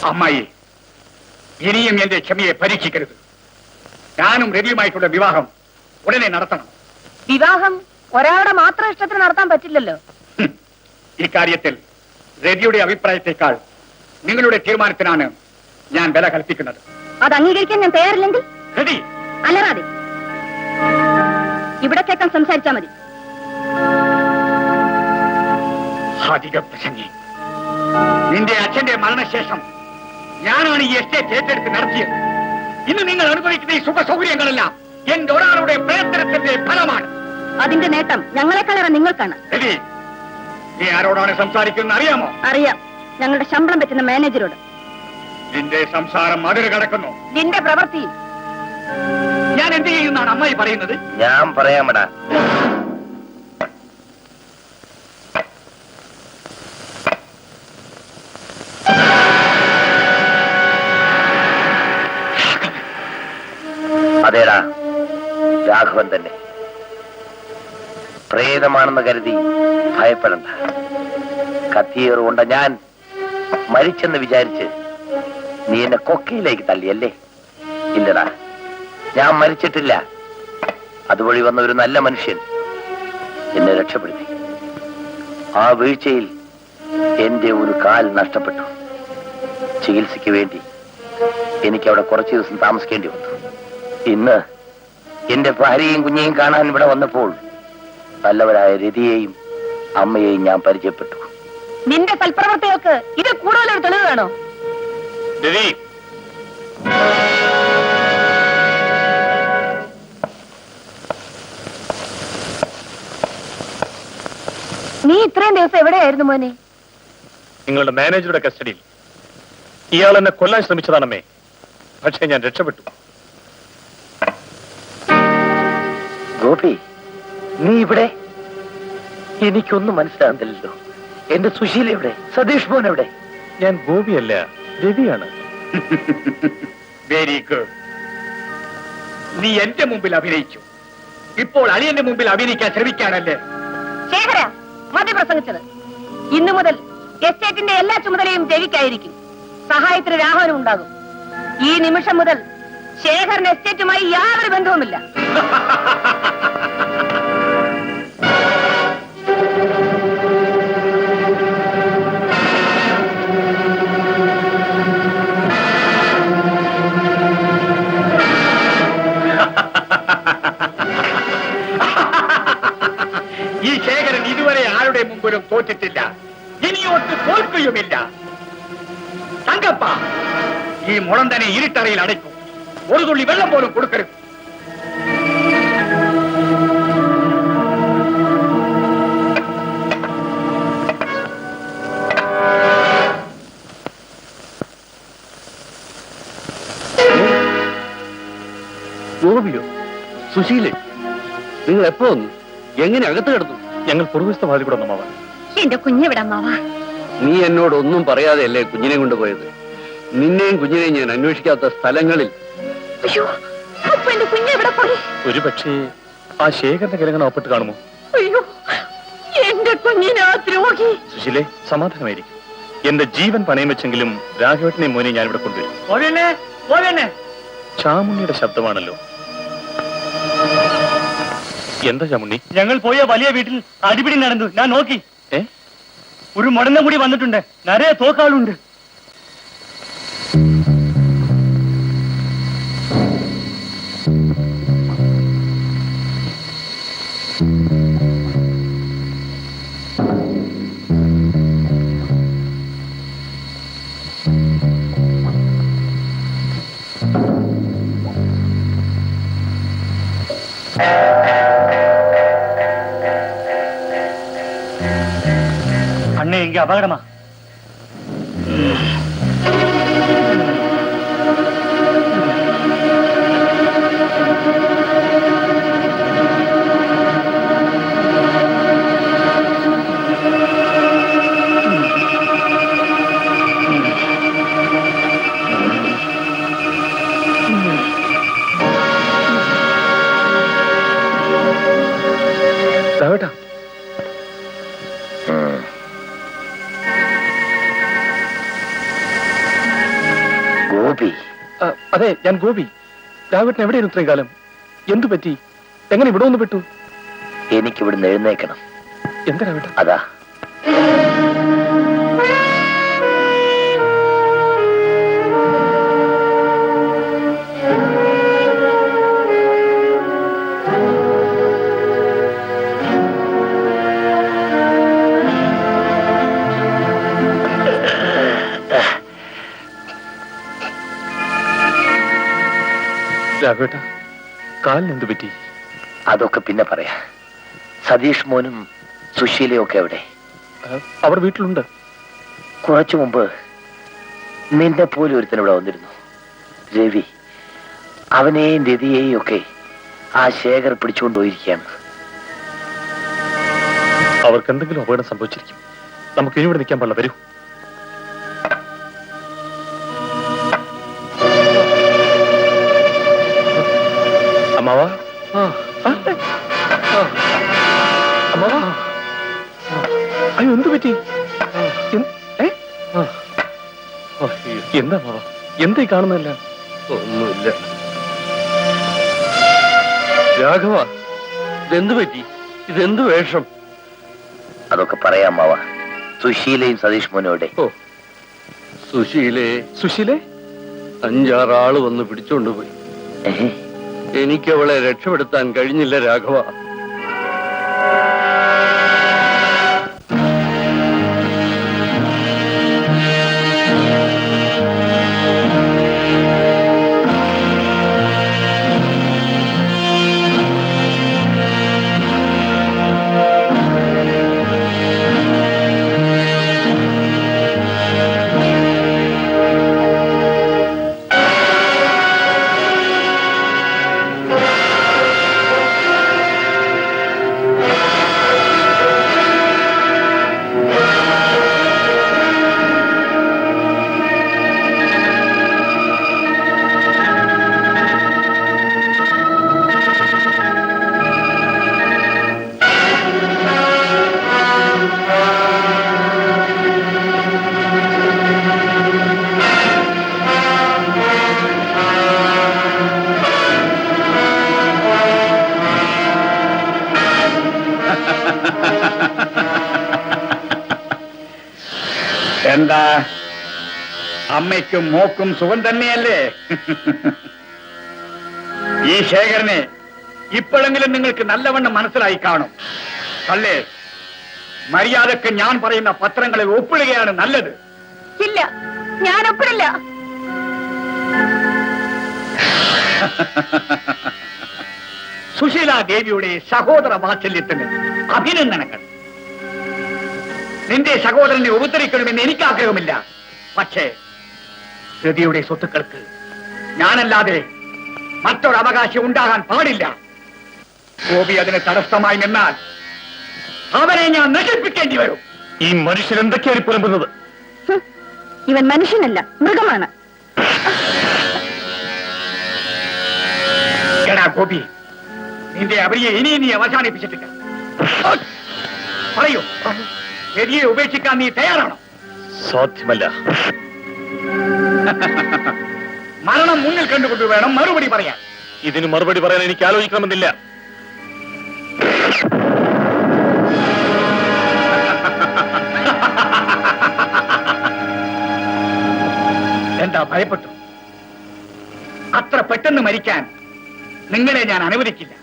അമ്മായി, ഇനിയും എന്റെ ക്ഷമയെ പരീക്ഷിക്കരുത്. ഞാനും രവിയുമായിട്ടുള്ള വിവാഹം ഉടനെ നടത്തണം. വിവാഹം ഒരാളുടെ മാത്രം ഇഷ്ടത്തിന് നടത്താൻ പറ്റില്ലല്ലോ. ഇക്കാര്യത്തിൽ രവിയുടെ അഭിപ്രായത്തെക്കാൾ നിങ്ങളുടെ തീരുമാനത്തിനാണ് ഞാൻ വില കൽപ്പിക്കുന്നത്. അത് അംഗീകരിക്കാൻ ഞാൻ തയ്യാറില്ലെങ്കിൽ രവി അല്ലറാതെ ഇവിടെ കേൾക്കാൻ സംസാരിച്ചാ മതി. അധിക പ്രസംഗി, നിന്റെ അച്ഛന്റെ മരണശേഷം ഞാനാണ് ഈ എസ്റ്റേറ്റ് ഏറ്റെടുത്ത് നടത്തിയത്. ഇന്ന് നിങ്ങൾ അനുഭവിക്കുന്ന ഈ സുഖ സൗകര്യങ്ങളെല്ലാം എന്റെ ഒരാളുടെ പ്രയത്നത്തിന്റെ ഫലമാണ്. അതിന്റെ നേട്ടം ഞങ്ങളെക്കാളേറെ നിങ്ങൾക്കാണ്. രവി, നീ ആരോടാണ് സംസാരിക്കുന്നത് അറിയാമോ? അറിയാം, ഞങ്ങളുടെ ശമ്പളം പറ്റുന്ന മാനേജരോട്. നിന്റെ സംസാരം അതിര് കടക്കുന്നു. നിന്റെ പ്രവൃത്തി ഞാൻ എന്ത് ചെയ്യുന്നാണ് അമ്മായി പറയുന്നത്? ഞാൻ പറയാമടാ. അതേടാ, രാഘവൻ തന്നെ. പ്രേതമാണെന്ന് കരുതി ഭയപ്പെടണ്ട. കത്തിയേറുകൊണ്ട ഞാൻ മരിച്ചെന്ന് വിചാരിച്ച് നീ എന്നെ കൊക്കയിലേക്ക് തള്ളിയല്ലേ? ഇല്ലടാ, ഞാൻ മരിച്ചിട്ടില്ല. അതുവഴി വന്ന ഒരു നല്ല മനുഷ്യൻ എന്നെ രക്ഷപ്പെടുത്തി. ആ വീഴ്ചയിൽ എന്റെ ഒരു കാൽ നഷ്ടപ്പെട്ടു. ചികിത്സയ്ക്ക് വേണ്ടി എനിക്ക് അവിടെ കുറച്ചു ദിവസം താമസിക്കേണ്ടി വന്നു. ഇന്ന് എന്റെ ഭാര്യയും കുഞ്ഞെയും കാണാൻ ഇവിടെ വന്നപ്പോൾ നല്ലവരായ രതിയെയും അമ്മയെയും ഞാൻ പരിചയപ്പെട്ടു. നിന്റെ സൽപ്രവർത്തികൾക്ക് ഇത് കൂടുതലൊരു തെളിവ് വേണോ? രവി, നീ ഇത്രയും ദിവസം എവിടെയായിരുന്നു മോനെ? നിങ്ങളുടെ മാനേജറുടെ കസ്റ്റഡിയിൽ. ഇയാൾ എന്നെ കൊല്ലാൻ ശ്രമിച്ചതാണമ്മേ, പക്ഷേ ഞാൻ രക്ഷപ്പെട്ടു. ഗോപി, നീ ഇവിടെ? എനിക്കൊന്നും മനസ്സിലാകുന്നില്ലല്ലോ. എന്റെ സുശീല എവിടെ? സതീഷ് മോൻ എവിടെ? ഞാൻ ഗോപിയല്ല, രവിയാണ്. Very good. നീ എന്റെ മുമ്പിൽ അഭിനയിച്ചു. ഇപ്പോൾ അളിയന്റെ മുമ്പിൽ അഭിനയിക്കാൻ ശ്രമിക്കാനല്ലേ? ശേഖര, മതി പ്രസംഗിച്ചത്. ഇന്നു മുതൽ എസ്റ്റേറ്റിന്റെ എല്ലാ ചുമതലയും രവിക്കായിരിക്കും. സഹായത്തിന് രാഘവനും ഉണ്ടാകും. ഈ നിമിഷം മുതൽ ശേഖരന് എസ്റ്റേറ്റുമായി യാതൊരു ബന്ധവുമില്ല. ഈ ശേഖരൻ ഇതുവരെ ആരുടെ മുമ്പിലും തോറ്റിട്ടില്ല, ഇനിയോട്ട് തോൽക്കുകയുമില്ല. തങ്കപ്പ, ഈ മുളം തന്നെ ഇരുട്ടറയിൽ അടയ്ക്കും. ഒരു തുള്ളി വെള്ളം പോലും കൊടുക്കരുത്. ഗോപിയോ? സുശീലേ, നിങ്ങൾ എപ്പോ വന്നു? എങ്ങനെ അകത്ത് കിടന്നു? ഞങ്ങൾ പുറകുവശത്തെ വാതിൽ കൂടെ വന്നമാവാ. എന്റെ കുഞ്ഞെവിടമ്മാവാ? നീ എന്നോട് ഒന്നും പറയാതെയല്ലേ കുഞ്ഞിനെ കൊണ്ടുപോയത്? നിന്നെയും കുഞ്ഞിനെയും ഞാൻ അന്വേഷിക്കാത്ത സ്ഥലങ്ങളിൽ. അയ്യോ, അപ്പൊ എന്റെ കുഞ്ഞെവിടെ പോയി? ഒരു പക്ഷേ ആ ശേഖരന്റെ കിഴങ്ങൻ ഒപ്പിട്ട് കാണുമോ? അയ്യോ, എന്റെ കുഞ്ഞിനാ ദ്രോഹി. സുശീലേ, സമാധാനമായിരിക്കും. എന്റെ ജീവൻ പണയം വെച്ചെങ്കിലും രാഘവേട്ടനെയും മോനെ ഞാൻ ഇവിടെ കൊണ്ടുവരും. ചാമുണ്ണിയുടെ ശബ്ദമാണല്ലോ. എന്താ ചാമുണ്ണി? ഞങ്ങൾ പോയ വലിയ വീട്ടിൽ അടിപിടി നടന്നു. ഞാൻ നോക്കി. ഒരു മുടന്ന കൂടി വന്നിട്ടുണ്ട്. നിറയെ തോക്കാളുണ്ട്. அண்ணே, இங்க அபகடமா? ഗോപി, അതെ, ഞാൻ ഗോപി. രാഘവേട്ടൻ എവിടെയായിരുന്നു ഇത്രയും കാലം? എന്തു പറ്റി? എങ്ങനെ ഇവിടെ ഒന്ന് പെട്ടു? എനിക്കിവിടുന്ന് എഴുന്നേക്കണം. എന്താ രാഘവേട്ടൻ? അതാ രാഘവേട്ട, കാലിന് എന്തു പറ്റി? അതൊക്കെ പിന്നെ പറയാ. സതീഷ് മോനും സുശീലയും ഒക്കെ എവിടെ? അവർ വീട്ടിലുണ്ട്. കുറച്ചു മുമ്പ് നിന്നെ പോലെ ഒരുത്തൻ ഇവിടെ വന്നിരുന്നു, രവി. അവനെയും രതിയെയും ഒക്കെ ആ ശേഖർ പിടിച്ചുകൊണ്ടുപോയിരിക്കുകയാണ്. അവർക്ക് എന്തെങ്കിലും അപകടം സംഭവിച്ചിരിക്കും. നമുക്ക് ഇനി ഇവിടെ നിൽക്കാൻ പാടില്ല. വരൂ. അമ്മാവാ, അമ്മാവാ, അയ്യോ, എന്തു പറ്റി? എന്താ അമ്മാവാ, എന്തായി കാണുന്നതല്ല? ഒന്നുമില്ല. രാഘവ, ഇതെന്തു പറ്റി? ഇതെന്തു വേഷം? അതൊക്കെ പറയാം മാവ. സുശീലയും സതീഷ് മോനും എവിടെ? ഓ, സുശീലേ 5-6 ആള് വന്ന് പിടിച്ചോണ്ടുപോയി. എനിക്ക് അവളെ രക്ഷപ്പെടുത്താൻ കഴിഞ്ഞില്ല രാഘവ. എന്താ, അമ്മയ്ക്കും മോക്കും സുഖം തന്നെയല്ലേ? ഈ ശേഖരനെ ഇപ്പോഴെങ്കിലും നിങ്ങൾക്ക് നല്ലവണ്ണം മനസ്സിലായി കാണും. അല്ലേ? മര്യാദക്ക് ഞാൻ പറയുന്ന പത്രങ്ങളിൽ ഒപ്പിടുകയാണ് നല്ലത്. ഇല്ല, ഞാൻ ഒപ്പിടില്ല. സുശീല ദേവിയുടെ സഹോദര വാത്സല്യത്തിന് അഭിനന്ദനങ്ങൾ. നിന്റെ സഹോദരനെ ഉപദ്രവിക്കണമെന്ന് എനിക്ക് ആഗ്രഹമില്ല. പക്ഷേ രതിയുടെ സ്വത്തുക്കൾക്ക് ഞാനല്ലാതെ മറ്റൊരു അവകാശം ഉണ്ടാകാൻ പാടില്ല. ഗോപി അതിന് തടസ്സമായി നിന്നാൽ അവനെ ഞാൻ നശിപ്പിക്കേണ്ടി വരും. ഈ മനുഷ്യൻ എന്തൊക്കെയാണ് പുലമ്പുന്നത്? ഇവൻ മനുഷ്യനല്ല, മൃഗമാണ്. എടാ ഗോപി, നിന്റെ അവരിയെ ഇനി നീ അവസാനിപ്പിച്ചിട്ടില്ല. പറയൂ, രതിയെ ഉപേക്ഷിക്കാൻ നീ തയ്യാറാണോ? സാധ്യമല്ല. മരണം മുന്നിൽ കണ്ടുകൊണ്ട് വേണം മറുപടി പറയാൻ. ഇതിന് മറുപടി പറയാൻ എനിക്ക് ആലോചിക്കണമെന്നില്ല. എന്താ ഭയപ്പെട്ടു? അത്ര പെട്ടെന്ന് മരിക്കാൻ നിങ്ങളെ ഞാൻ അനുവദിക്കില്ല.